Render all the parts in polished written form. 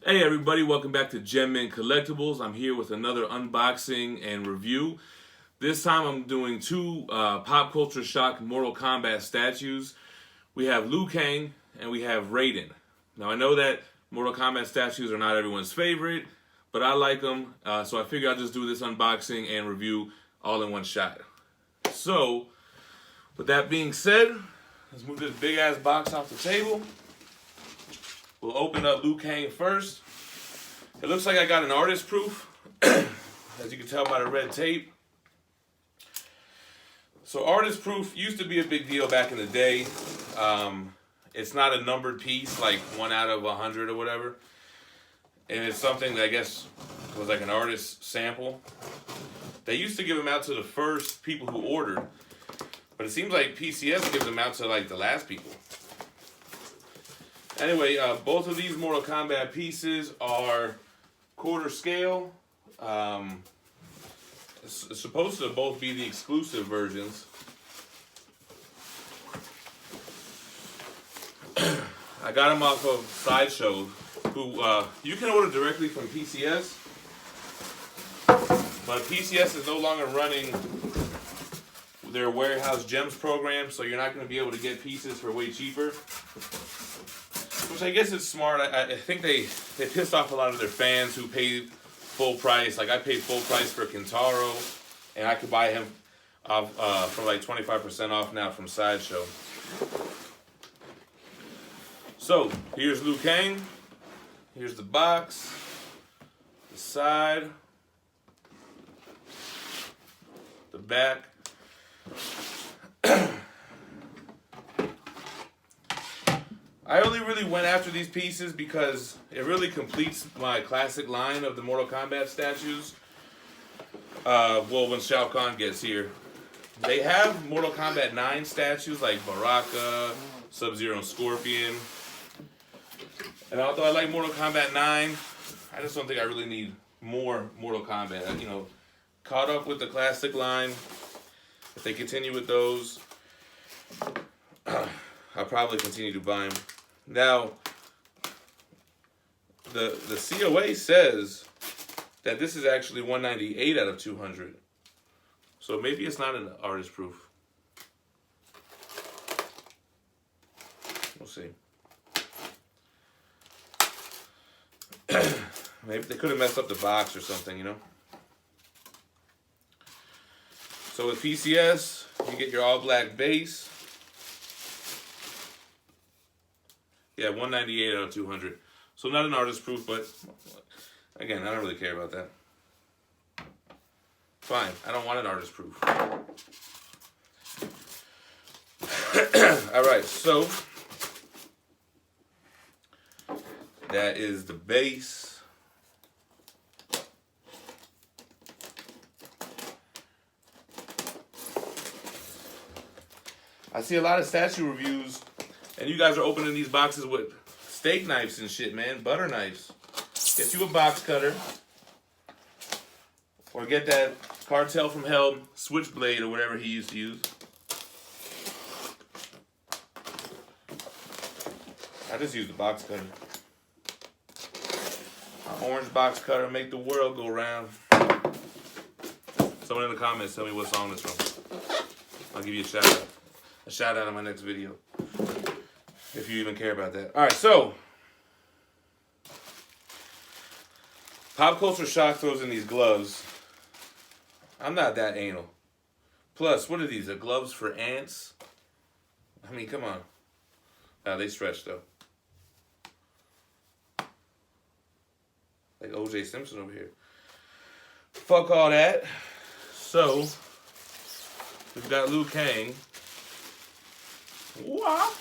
Hey everybody, welcome back to GemMint Collectibles. I'm here with another unboxing and review. This time I'm doing two pop culture shock Mortal Kombat statues. We have Liu Kang and we have Raiden. Now I know that Mortal Kombat statues are not everyone's favorite, but I like them, so I figure I'll just do this unboxing and review all in one shot. So, with that being said, let's move this big ass box off the table. We'll open up Liu Kang first. It looks like I got an artist proof, as you can tell by the red tape. So artist proof used to be a big deal back in the day. It's not a numbered piece, like 1 out of 100 or whatever. And it's something that I guess was like an artist sample. They used to give them out to the first people who ordered. But it seems like PCS gives them out to like the last people. Anyway, both of these Mortal Kombat pieces are quarter scale. It's supposed to both be the exclusive versions. I got them off of Sideshow, who you can order directly from PCS, but PCS is no longer running their warehouse gems program, so you're not going to be able to get pieces for way cheaper. Which I guess is smart. I think they pissed off a lot of their fans who paid full price. Like I paid full price for Kintaro, and I could buy him off for like 25% off now from Sideshow. So here's Liu Kang. Here's the box, the side, the back. I only really went after these pieces because it really completes my classic line of the Mortal Kombat statues. Well, when Shao Kahn gets here. They have Mortal Kombat 9 statues like Baraka, Sub-Zero, and Scorpion. And although I like Mortal Kombat 9, I just don't think I really need more Mortal Kombat. You know, caught up with the classic line. If they continue with those, I'll probably continue to buy them. Now, the COA says that this is actually 198 out of 200. So maybe it's not an artist proof. We'll see. Maybe they could have messed up the box or something, you know? So with PCS, you get your all black base. Yeah, 198 out of 200. So not an artist proof, but again, I don't really care about that. Fine, I don't want an artist proof. All right, so that is the base. I see a lot of statue reviews, and you guys are opening these boxes with steak knives and shit, man. Butter knives. Get you a box cutter. Or get that Cartel from Hell switchblade or whatever he used to use. I just used the box cutter. Orange box cutter, make the world go round. Someone in the comments tell me what song this from. I'll give you a shout out. A shout out in my next video. If you even care about that. Alright, so Pop Culture Shock throws in these gloves. I'm not that anal. Plus, what are these? The gloves for ants? I mean, come on. Nah, they stretch though. Like OJ Simpson over here. Fuck all that. So, we've got Liu Kang. What?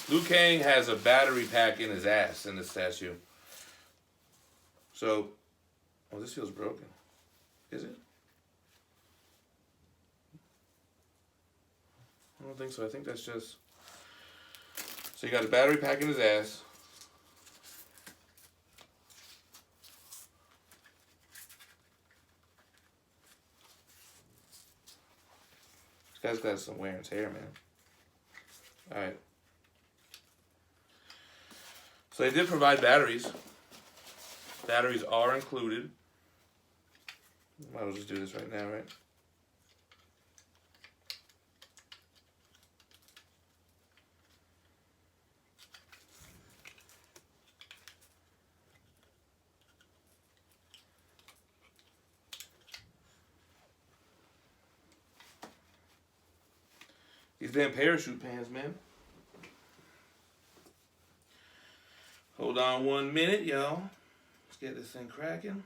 Liu Kang has a battery pack in his ass in the statue. So, oh, this feels broken. Is it? I don't think so. I think that's just... So you got a battery pack in his ass. This guy's got some wear and tear, man. Alright. So they did provide batteries. Batteries are included. Might as well just do this right now, right? These damn parachute pants, man. Hold on 1 minute, y'all. Let's get this thing cracking.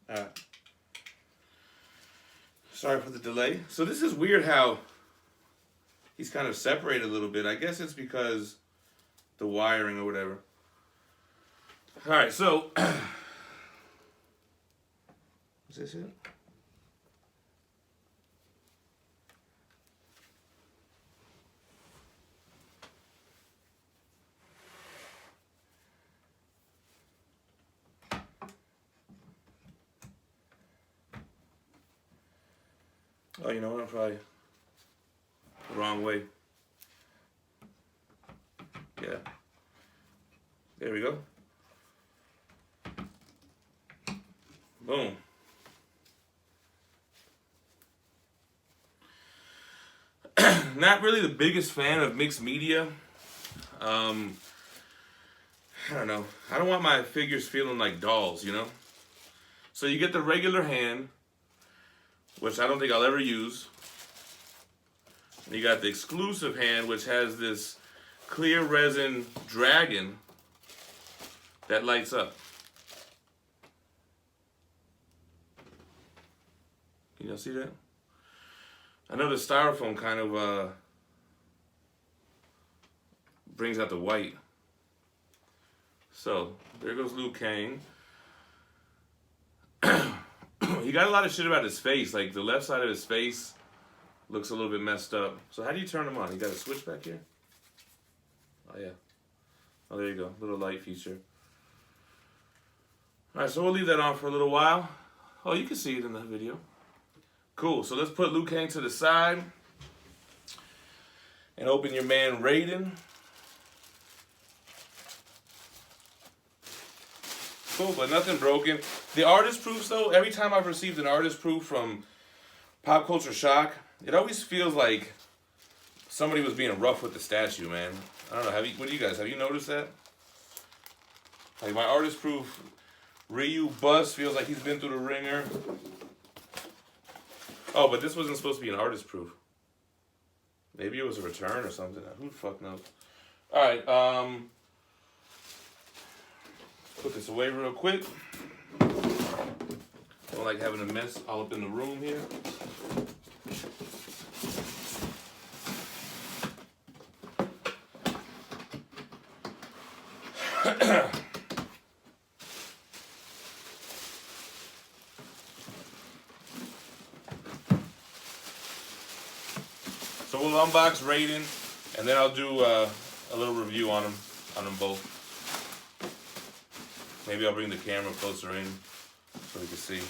Alright. Sorry for the delay. So this is weird how he's kind of separated a little bit. I guess it's because the wiring or whatever. Alright, so is this it? Oh, you know what? I'm probably the wrong way. Yeah. There we go. Boom. Not really the biggest fan of mixed media. I don't know. I don't want my figures feeling like dolls, you know? So you get the regular hand, which I don't think I'll ever use. And you got the exclusive hand, which has this clear resin dragon that lights up. Can y'all see that? I know the styrofoam kind of brings out the white. So there goes Liu Kang. He got a lot of shit about his face. Like the left side of his face looks a little bit messed up. So how do you turn him on? You got a switch back here? Oh yeah. Oh, there you go. Little light feature. All right, so we'll leave that on for a little while. Oh, you can see it in the video. Cool, so let's put Liu Kang to the side and open your man Raiden. Cool, but nothing broken. The artist proofs though, every time I've received an artist proof from Pop Culture Shock, it always feels like somebody was being rough with the statue, man. I don't know, what do you guys, have you noticed that? Like my artist proof Ryu bust feels like he's been through the ringer. Oh, but this wasn't supposed to be an artist proof. Maybe it was a return or something. Who the fuck knows? Alright, put this away real quick. Don't like having a mess all up in the room here. So we'll unbox Raiden, and then I'll do a little review on them both. Maybe I'll bring the camera closer in so we can see.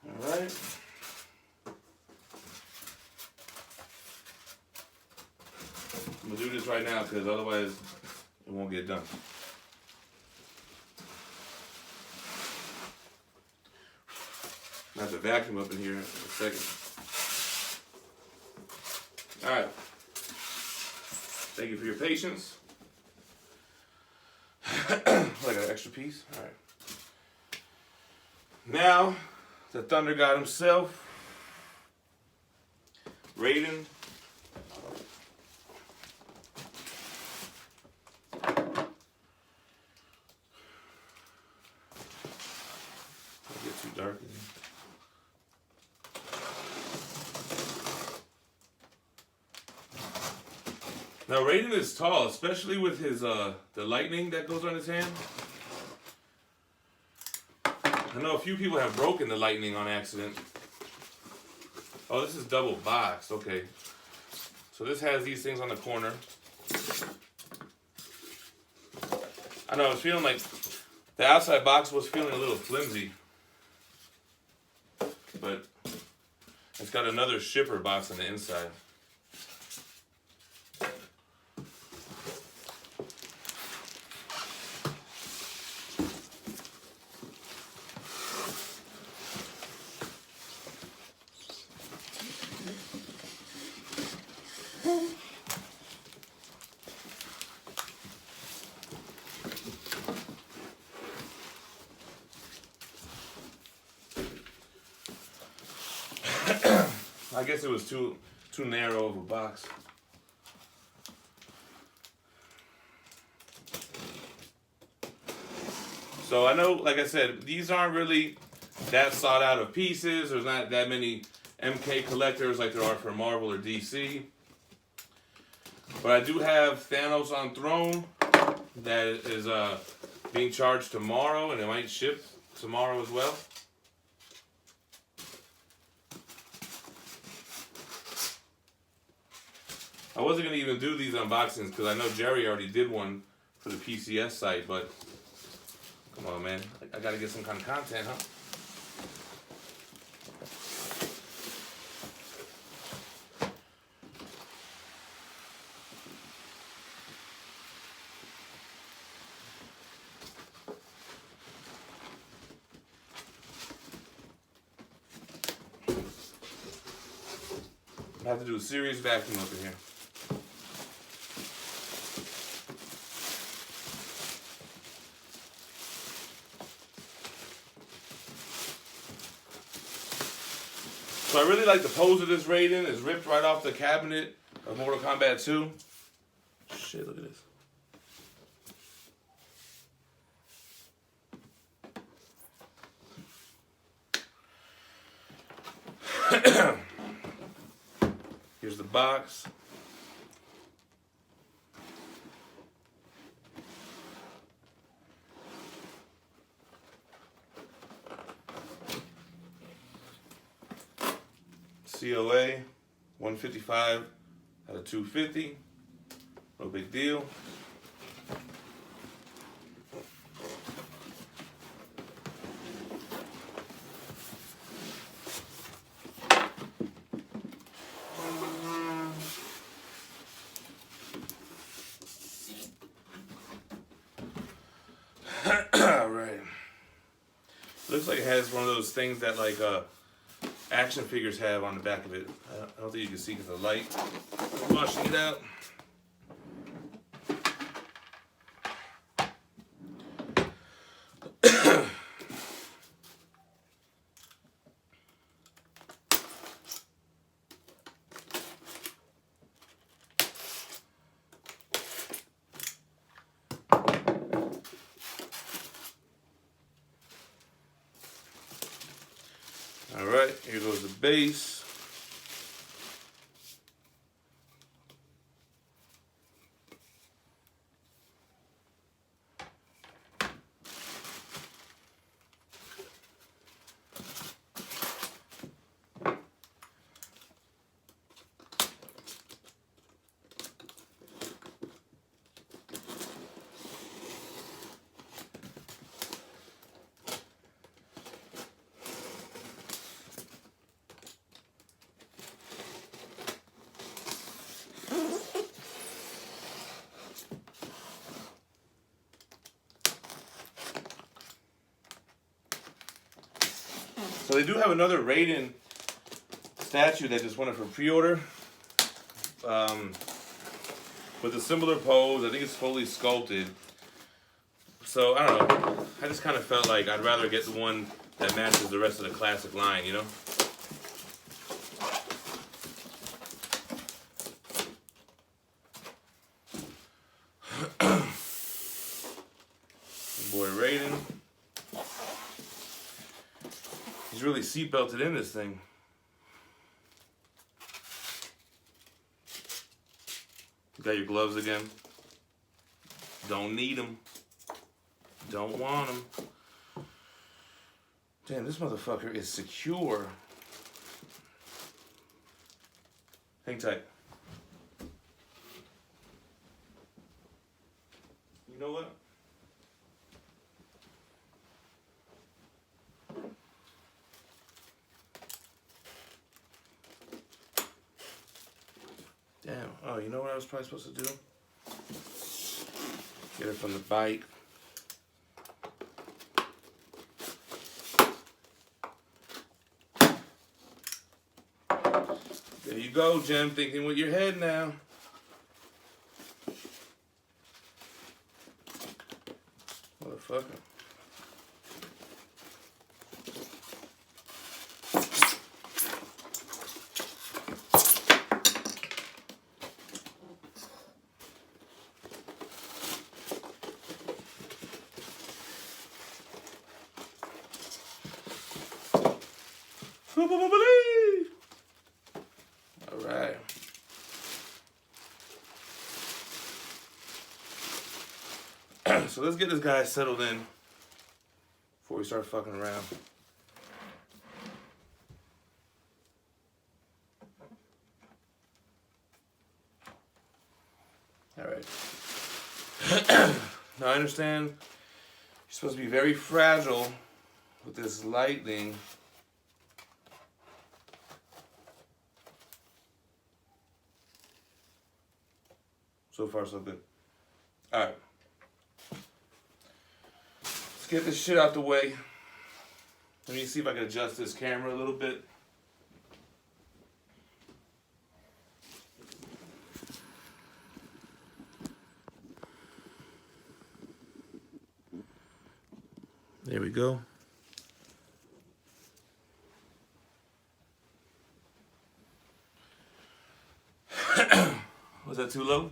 All right. I'm gonna do this right now because otherwise it won't get done. I have to vacuum up in here in a second. All right. Thank you for your patience. I got an extra piece. All right. Now, the Thunder God himself, Raiden. Don't get too dark in here. Now Raiden is tall, especially with his the lightning that goes on his hand. I know a few people have broken the lightning on accident. Oh, this is double boxed. Okay, So this has these things on the corner. I know I was feeling like the outside box was feeling a little flimsy, but it's got another shipper box on the inside. I guess it was too narrow of a box. So I know, like I said, these aren't really that sought out of pieces. There's not that many MK collectors like there are for Marvel or DC. But I do have Thanos on Throne that is being charged tomorrow, and it might ship tomorrow as well. I wasn't going to even do these unboxings because I know Jerry already did one for the PCS site, but come on, man. I got to get some kind of content, huh? I have to do a serious vacuum up in here. So I really like the pose of this Raiden. It's ripped right off the cabinet of Mortal Kombat 2. Shit, look at this. Here's the box. COA, 155 out of 250. No big deal. Alright. Looks like it has one of those things that like action figures have on the back of it. I don't think you can see because of the light. Washing it out. Alright, here goes the base. So they do have another Raiden statue that just went for pre-order. With a similar pose. I think it's fully sculpted. So, I don't know. I just kind of felt like I'd rather get the one that matches the rest of the classic line, you know? Boy Raiden. He's really seatbelted in this thing. You got your gloves again. Don't need them. Don't want them. Damn, this motherfucker is secure. Hang tight. You know what? Damn. Oh, you know what I was probably supposed to do? Get it from the bike. There you go, Gem. Thinking with your head now. Motherfucker. All right. So let's get this guy settled in before we start fucking around. All right. Now I understand you're supposed to be very fragile with this lightning. So far, so good. All right. Let's get this shit out the way. Let me see if I can adjust this camera a little bit. There we go. Was that too low?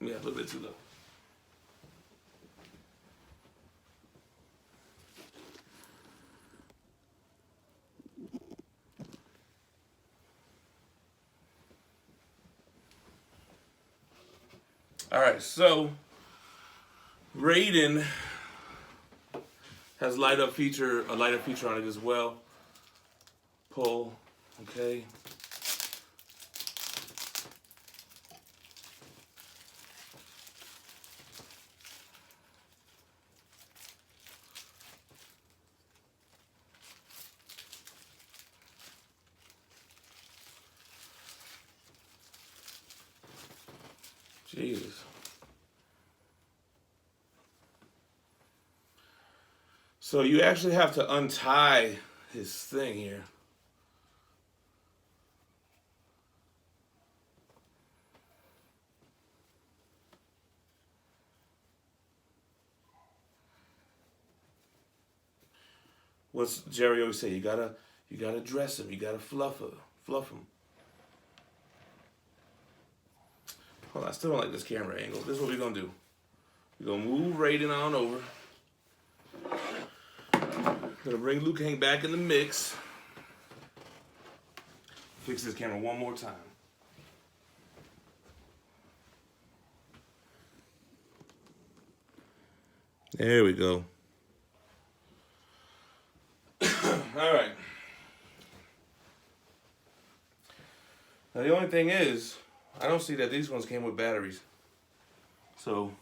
Yeah, a little bit too low. All right, so Raiden has a light up feature on it as well. Pull, okay. Jesus. So you actually have to untie his thing here. What's Jerry always say? You gotta dress him. You gotta fluff him. Hold on, I still don't like this camera angle. This is what we're gonna do. We're gonna move Raiden on over. Gonna bring Liu Kang back in the mix. Fix this camera one more time. There we go. All right. Now the only thing is, I don't see that these ones came with batteries. So,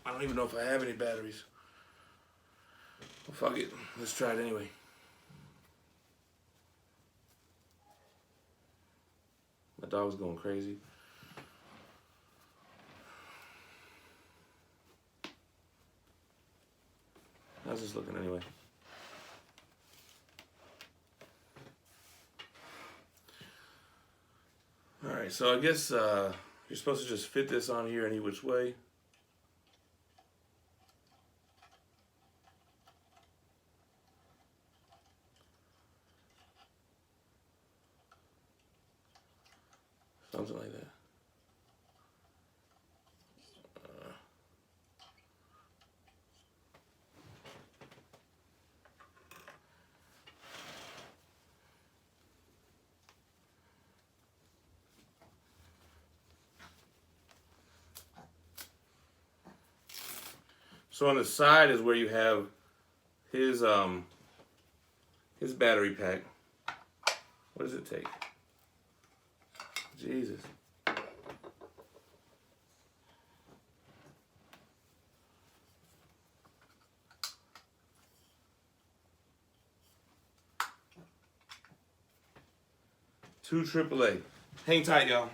I don't even know if I have any batteries. Well, fuck it. Let's try it anyway. My dog's going crazy. How's this looking anyway? Alright, so I guess you're supposed to just fit this on here any which way. Something like that. So on the side is where you have his battery pack. What does it take? Jesus. Two AAA. Hang tight, y'all.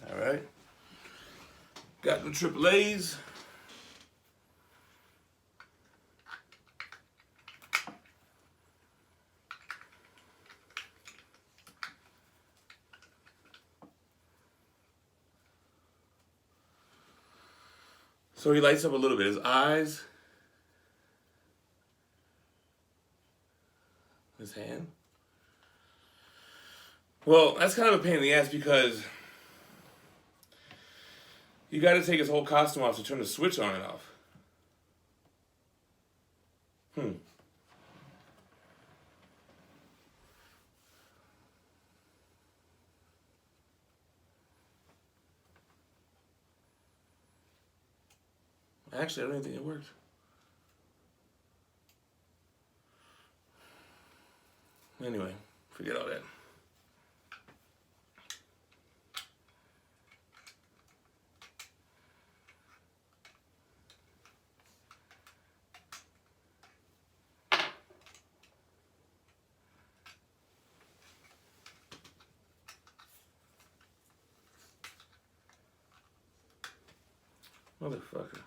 All right. Got the AAAs. So he lights up a little bit. His eyes. His hand. Well, that's kind of a pain in the ass because you got to take his whole costume off to turn the switch on and off. Actually, I don't even think it worked. Anyway, forget all that. Motherfucker.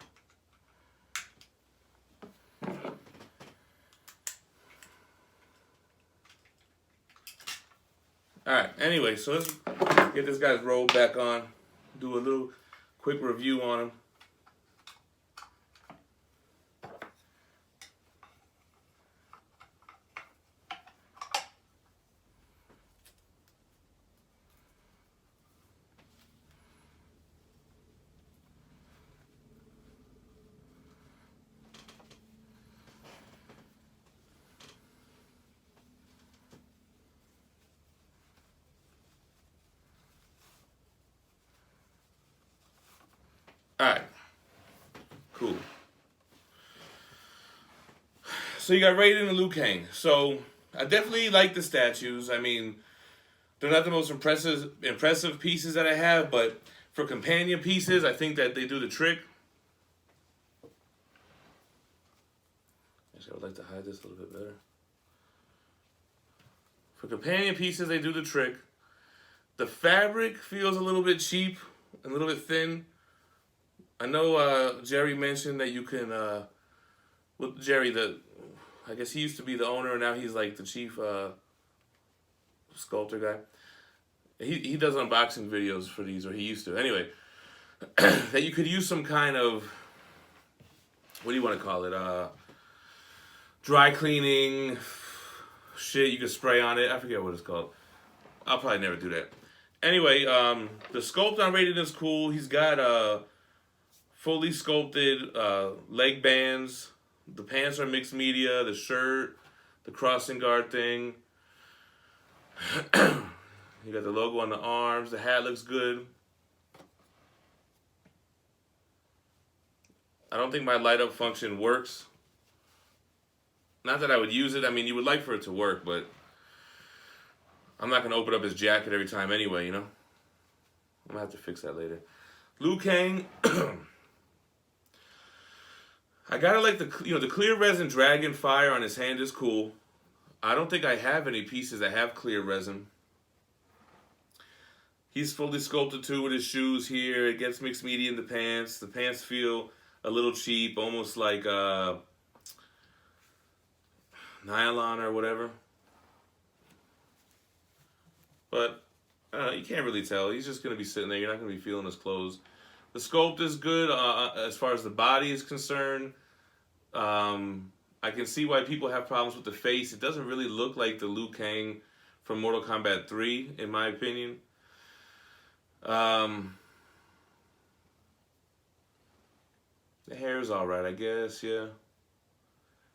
Alright, anyway, so let's get this guy's robe back on. Do a little quick review on him. Alright. Cool. So you got Raiden and Liu Kang. So I definitely like the statues. I mean, they're not the most impressive pieces that I have, but for companion pieces, I think that they do the trick. Actually, I would like to hide this a little bit better. For companion pieces, they do the trick. The fabric feels a little bit cheap, a little bit thin. I know Jerry mentioned that you can, well, Jerry, I guess he used to be the owner, and now he's like the chief sculptor guy. He does unboxing videos for these, or he used to. Anyway, that you could use some kind of, what do you want to call it? Dry cleaning shit you could spray on it. I forget what it's called. I'll probably never do that. Anyway, the sculpt on Raiden is cool. He's got fully sculpted leg bands. The pants are mixed media. The shirt, the crossing guard thing. You got the logo on the arms. The hat looks good. I don't think my light up function works. Not that I would use it. I mean, you would like for it to work, but I'm not going to open up his jacket every time anyway, you know? I'm going to have to fix that later. Liu Kang. I gotta like the clear resin dragon fire on his hand is cool. I don't think I have any pieces that have clear resin. He's fully sculpted too with his shoes here. It gets mixed media in the pants. The pants feel a little cheap, almost like nylon or whatever. But you can't really tell. He's just going to be sitting there. You're not going to be feeling his clothes. The sculpt is good as far as the body is concerned. I can see why people have problems with the face. It doesn't really look like the Liu Kang from Mortal Kombat 3, in my opinion. The hair is alright, I guess, yeah.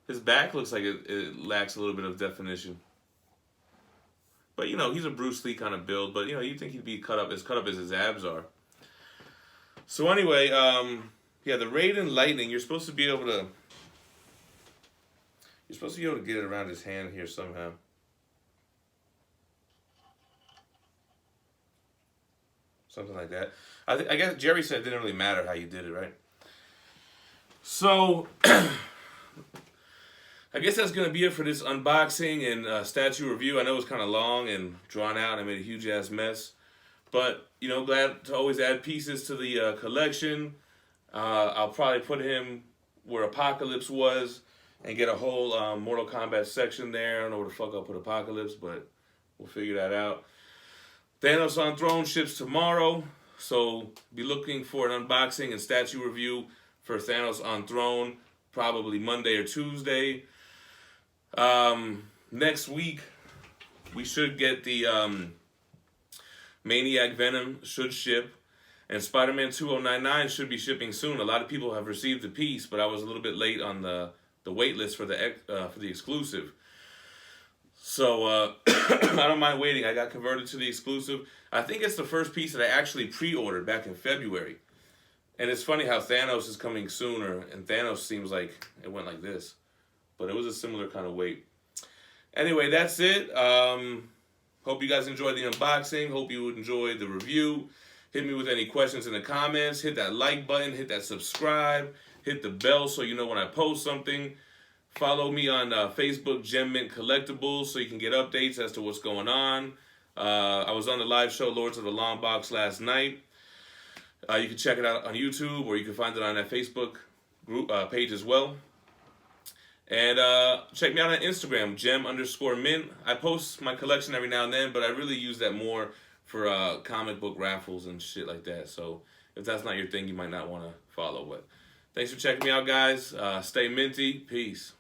His back looks like it lacks a little bit of definition. But, you know, he's a Bruce Lee kind of build. But, you know, you'd think he'd be cut up as his abs are. So, anyway, yeah, the Raiden Lightning, you're supposed to be able to get it around his hand here somehow. Something like that. I guess Jerry said it didn't really matter how you did it, right? So, I guess that's going to be it for this unboxing and statue review. I know it's kind of long and drawn out. I made a huge-ass mess. But, you know, glad to always add pieces to the collection. I'll probably put him where Apocalypse was and get a whole Mortal Kombat section there. I don't know where the fuck I'll put Apocalypse, but we'll figure that out. Thanos on Throne ships tomorrow, so be looking for an unboxing and statue review for Thanos on Throne, probably Monday or Tuesday. Next week, we should get the Maniac Venom should ship, and Spider-Man 2099 should be shipping soon. A lot of people have received the piece, but I was a little bit late on the wait list for the exclusive. So I don't mind waiting. I got converted to the exclusive. I think it's the first piece that I actually pre-ordered back in February. And it's funny how Thanos is coming sooner, and Thanos seems like it went like this. But it was a similar kind of wait. Anyway, that's it. Hope you guys enjoyed the unboxing. Hope you enjoyed the review. Hit me with any questions in the comments. Hit that like button. Hit that subscribe. Hit the bell so you know when I post something. Follow me on Facebook, GemMint Collectibles, so you can get updates as to what's going on. I was on the live show, Lords of the Long Box, last night. You can check it out on YouTube, or you can find it on that Facebook group page as well. And check me out on Instagram, gem_mint. I post my collection every now and then, but I really use that more for comic book raffles and shit like that. So if that's not your thing, you might not want to follow. But thanks for checking me out, guys. Stay minty. Peace.